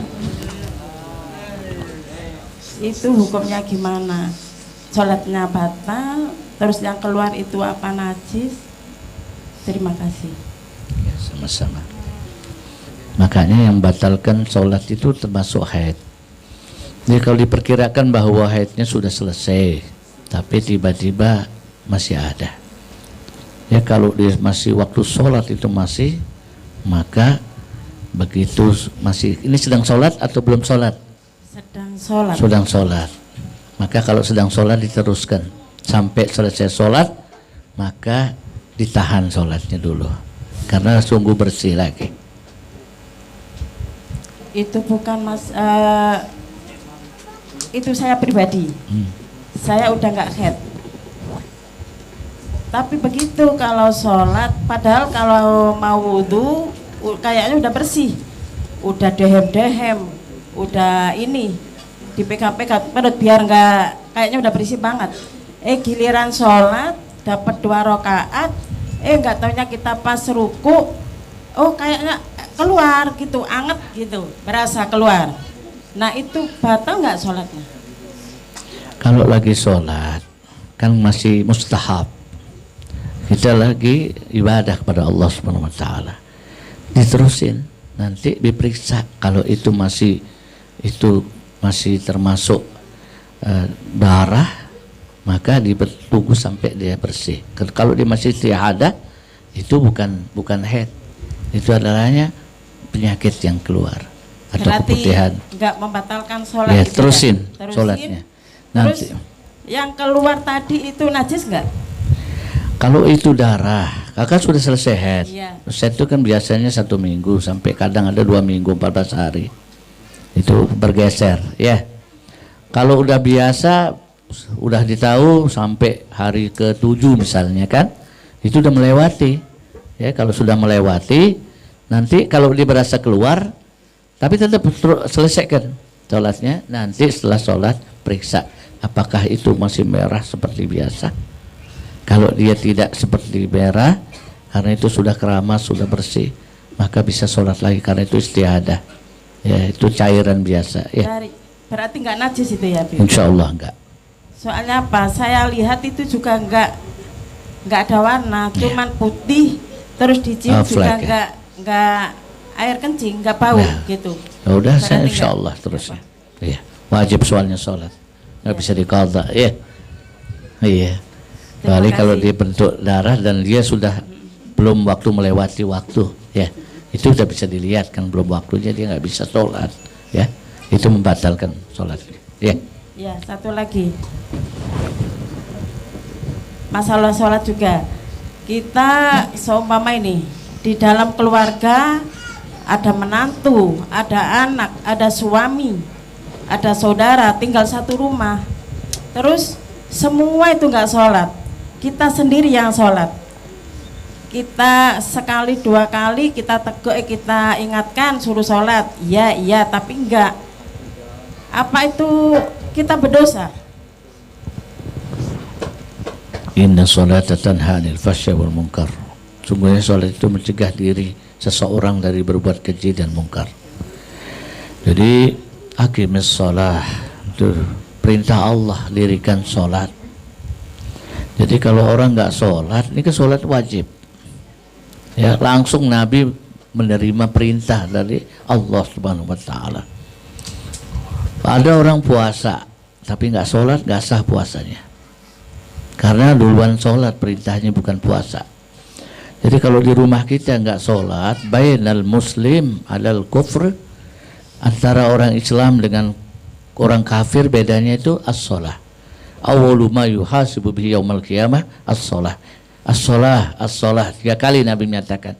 itu hukumnya gimana? Sholatnya batal, terus yang keluar itu apa, najis? Terima kasih. Ya, sama-sama. Makanya yang batalkan sholat itu termasuk haid. Jadi kalau diperkirakan bahwa haidnya sudah selesai, tapi tiba-tiba masih ada. Ya kalau dia masih waktu sholat itu masih, maka begitu masih, ini sedang sholat atau belum sholat? Sedang sholat. Sedang sholat. Maka kalau sedang sholat diteruskan sampai selesai sholat, maka ditahan sholatnya dulu, karena sungguh bersih lagi. Itu bukan itu saya pribadi. Saya udah nggak haid. Tapi begitu kalau sholat, padahal kalau mau wudhu kayaknya udah bersih, udah dehem-dehem, udah ini dipegang-pegang perut biar nggak, kayaknya udah bersih banget. Giliran sholat dapat 2 rakaat, nggak taunya kita pas ruku, kayaknya keluar gitu, anget gitu, berasa keluar. Nah itu batal nggak sholatnya? Kalau lagi sholat kan masih mustahab, kita lagi ibadah kepada Allah Subhanahu Wa Taala, diterusin, nanti diperiksa kalau itu masih termasuk darah, maka ditunggu sampai dia bersih. Kalau dia masih istihadah, itu bukan haid, itu adalahnya penyakit yang keluar atau berarti keputihan. Nggak membatalkan sholat Ya, gitu terusin ya? sholatnya. Terus Nanti yang keluar tadi itu najis nggak? kalau itu darah, kakak sudah selesai haid. Iya. Haid itu kan biasanya 1 minggu sampai kadang ada 2 minggu, 14 hari. Itu bergeser, ya. Kalau udah biasa, udah ditahu sampai hari ke-7 misalnya kan, itu udah melewati. Ya, kalau sudah melewati, nanti kalau dia berasa keluar, tapi tetap selesaikan sholatnya. Nanti setelah sholat periksa apakah itu masih merah seperti biasa. Kalau dia tidak seperti merah, karena itu sudah keramas, sudah bersih, maka bisa sholat lagi karena itu istihadah. Ya, itu cairan biasa. Ya, Berarti nggak najis itu ya, Bi? insya Allah enggak. Soalnya apa? Saya lihat itu juga nggak ada warna, cuman putih, terus dicium juga Flek, nggak air kencing, nggak bau gitu. Ya udah, saya Berarti insya Allah terus. Iya, wajib soalnya sholat, nggak bisa diqadha. Ya, iya. Kecuali kalau dia bentuk darah dan dia sudah belum waktu melewati waktu, ya itu sudah bisa dilihat kan belum waktunya, dia nggak bisa sholat, ya itu membatalkan sholat. Ya. Ya, satu lagi masalah sholat juga. Kita seumpama ini di dalam keluarga ada menantu, ada anak, ada suami, ada saudara, tinggal satu rumah, terus semua itu nggak sholat, kita sendiri yang sholat. Kita sekali 2 kali kita tegur, kita ingatkan suruh sholat, iya tapi enggak, apa itu kita berdosa? Inna sholata tanha 'anil fahsya wal munkar. Sungguhnya sholat itu mencegah diri seseorang dari berbuat keji dan mungkar. Jadi aqimis sholah, itu perintah Allah, dirikan sholat. Jadi kalau orang nggak sholat, ini kan sholat wajib. Ya, langsung Nabi menerima perintah dari Allah Subhanahu Wa Taala. Ada orang puasa tapi nggak sholat, nggak sah puasanya, karena duluan sholat, perintahnya bukan puasa. Jadi kalau di rumah kita nggak sholat, bainal muslim alal kufr, antara orang Islam dengan orang kafir bedanya itu as-sholah. awwalu ma yuhasibu bihi yaumal qiyamah as-shalah. As-shalah, as-shalah. 3 kali Nabi menyatakan.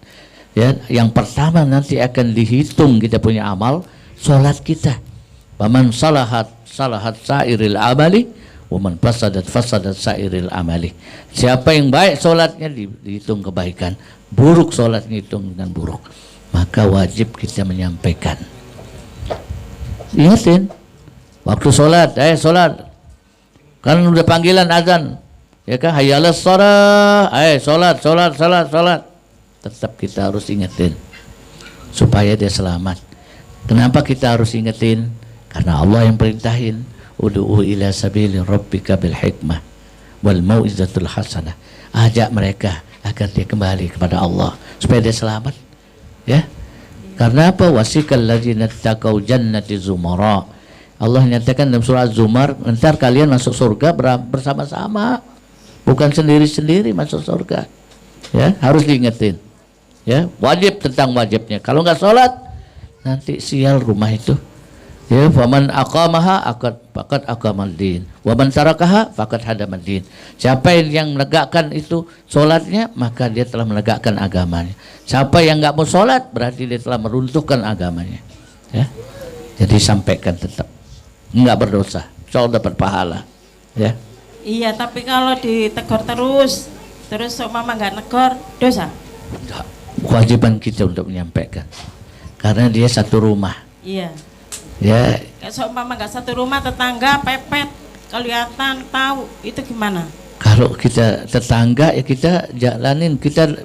Ya, yang pertama nanti akan dihitung kita punya amal, salat kita. Faman salahat sairil amali, wa man fasadat sairil amali. Siapa yang baik salatnya dihitung kebaikan, buruk salatnya dihitung dengan buruk. Maka wajib kita menyampaikan. Ingatin waktu salat, salat. Kan udah panggilan azan. Ya kan, hayyalas shalah, salat. Tetap kita harus ingetin supaya dia selamat. Kenapa kita harus ingetin? Karena Allah yang perintahin, ud'u ila sabili rabbika bil hikmah wal mau'izatul hasanah. Ajak mereka agar dia kembali kepada Allah supaya dia selamat. Ya. Karena apa? Wasikal ladzina taqau jannati zumara. Allah nyatakan dalam surah Az-Zumar, ntar kalian masuk surga bersama-sama, bukan sendiri-sendiri masuk surga. Ya, harus diingetin. Ya, wajib tentang wajibnya. Kalau nggak sholat, nanti sial rumah itu. Ya, faman aqamaha faqad aqamal din, wa man tarakaha faqad hadamal din. Siapa yang menegakkan itu sholatnya, maka dia telah menegakkan agamanya. Siapa yang nggak mau sholat, berarti dia telah meruntuhkan agamanya. Ya, jadi sampaikan tetap. Nggak berdosa, insya Allah dapat pahala. Ya. Iya, tapi kalau ditegur terus mama nggak negor, dosa. Kewajiban kita untuk menyampaikan, karena dia satu rumah. Iya. Ya. Mama nggak satu rumah, tetangga pepet, kelihatan tahu, itu gimana? Kalau kita tetangga ya kita jalanin, kita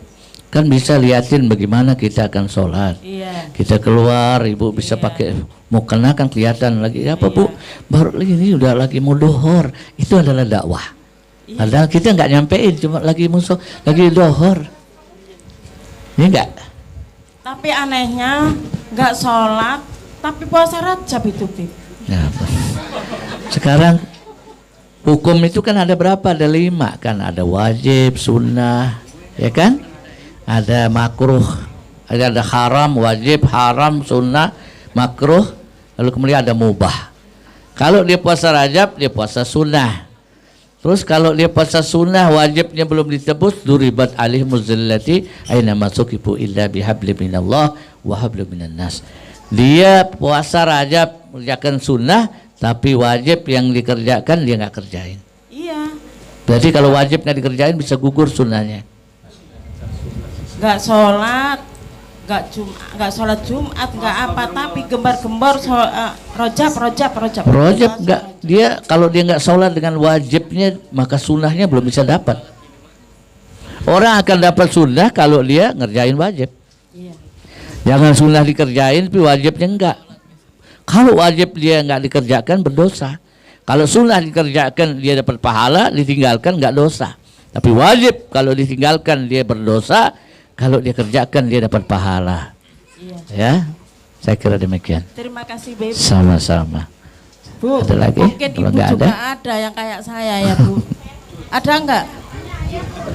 kan bisa liatin bagaimana kita akan sholat. Iya. Kita keluar, ibu bisa pakai mukena kan kelihatan lagi apa bu? Baru ini udah lagi mau dohor, itu adalah dakwah. Padahal kita nggak nyampein, cuma lagi musuh, lagi dohor. Ini enggak. Tapi anehnya nggak sholat, tapi puasa Rajab itu, Bib. Nah, sekarang hukum itu kan ada berapa? Ada 5 kan? Ada wajib, sunnah, ya kan? Ada makruh, ada haram, wajib, haram, sunnah, makruh, lalu kemudian ada mubah. Kalau dia puasa Rajab, dia puasa sunnah. Terus kalau dia puasa sunnah, wajibnya belum ditebus, duribat alihimuz zillati aina masukibu illa bihabli minallah wa habli minan nas. Dia puasa Rajab mengerjakan sunnah, tapi wajib yang dikerjakan dia nggak kerjain. Iya. Berarti kalau wajib nggak dikerjain bisa gugur sunnahnya. Nggak sholat, nggak sholat Jumat, nggak apa, tapi gembar-gembor rojab nggak, dia kalau dia nggak sholat dengan wajibnya, maka sunnahnya belum bisa dapat. Orang akan dapat sunnah kalau dia ngerjain wajib. Iya. Jangan sunnah dikerjain tapi wajibnya enggak. Kalau wajib dia nggak dikerjakan berdosa. Kalau sunnah dikerjakan dia dapat pahala, ditinggalkan nggak dosa. Tapi wajib kalau ditinggalkan dia berdosa, kalau dia kerjakan dia dapat pahala. Iya. Ya, saya kira demikian. Terima kasih, Baby. Sama-sama. Bu, ada lagi? mungkin Kalau ibu nggak juga ada yang kayak saya ya, Bu. Ada enggak?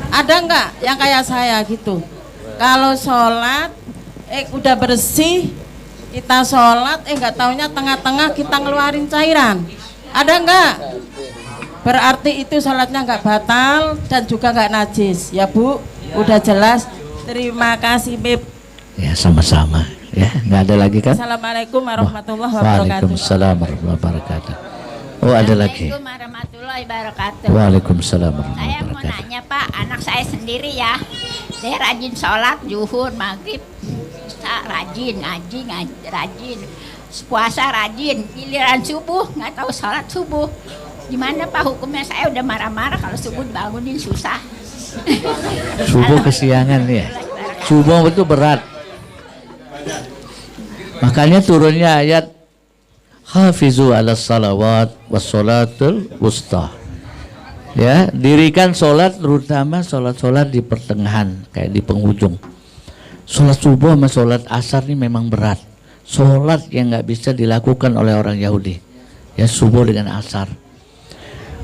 Ada enggak yang kayak saya gitu? Kalau sholat, udah bersih, kita sholat, nggak taunya tengah-tengah kita ngeluarin cairan. Ada enggak? Berarti itu sholatnya nggak batal dan juga nggak najis, ya Bu? Udah jelas. Terima kasih, Beb. Ya, sama-sama. Ya, nggak ada lagi kan? Assalamualaikum warahmatullahi wabarakatuh. Waalaikumsalam warahmatullahi wabarakatuh. Oh, ada lagi. Assalamualaikum warahmatullahi wabarakatuh. Waalaikumsalam warahmatullahi Saya mau wabarakatuh. nanya Pak, anak saya sendiri ya, dia rajin sholat, zuhur, maghrib, rajin, ngaji, rajin, puasa rajin, giliran subuh nggak tahu sholat subuh. Gimana Pak hukumnya? Saya udah marah-marah kalau subuh dibangunin susah. Subuh kesiangan ya. Subuh itu berat. Makanya turunnya ayat hafizu ala salawat wassalatul wusta. Ya, dirikan sholat, terutama sholat-sholat di pertengahan, kayak di penghujung. Sholat subuh sama sholat asar ini memang berat. Sholat yang nggak bisa dilakukan oleh orang Yahudi. Ya, subuh dengan asar.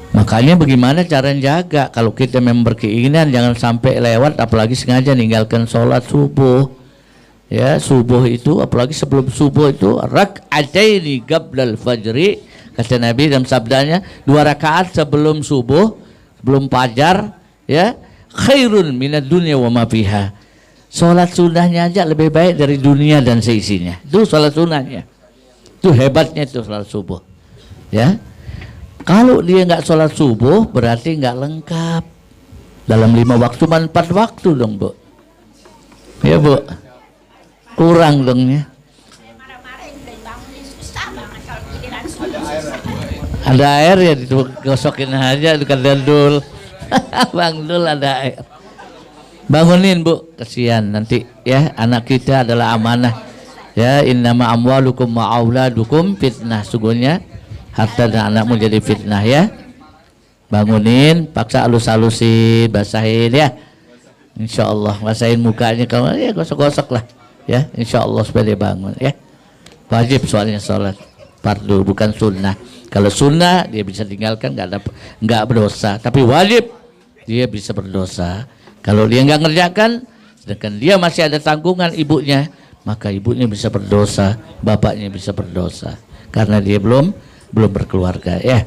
Makanya bagaimana cara jaga? Kalau kita memang berkeinginan jangan sampai lewat, apalagi sengaja ninggalkan sholat subuh. Ya, subuh itu apalagi sebelum subuh itu rak'ataini qablal fajri, Kata Nabi dalam sabdanya, 2 rakaat sebelum subuh, sebelum fajar, ya, khairun minad dunya wa ma fiha. Salat sunnahnya aja lebih baik dari dunia dan seisinya. Itu salat sunnahnya. Itu hebatnya itu salat subuh. Ya. Kalau dia nggak salat subuh berarti nggak lengkap. Dalam 5 waktu, 4 waktu dong, Bu. Ya, Bu. Kurang dong ya. Ada air ya digosokin aja, bukan dandul. Bang Dul ada air. Bangunin, Bu, kasihan nanti ya, anak kita adalah amanah. Ya, innama amwalukum wa auladukum fitnah. Sungguhnya harta dan anakmu jadi fitnah ya. Bangunin, paksa halus-halusin, basahin ya. Insyaallah, basahin mukanya kamu ya, gosok-gosok lah ya, insyaallah supaya dia bangun ya. Wajib soalnya sholat fardu, bukan sunnah. Kalau sunnah dia bisa tinggalkan, nggak berdosa, tapi wajib dia bisa berdosa. Kalau dia nggak ngerjakan, sedangkan dia masih ada tanggungan ibunya, maka ibunya bisa berdosa, bapaknya bisa berdosa, karena dia belum berkeluarga ya.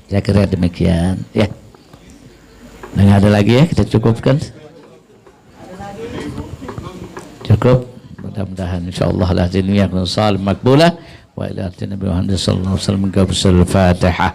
Saya kira demikian ya. Nah, nggak ada lagi ya, kita cukupkan. Cukup. Mudah-mudahan insyaallah la jinniya kun salim makbulah wa ila Nabi Muhammad sallallahu alaihi wasallam. Al-Fatihah.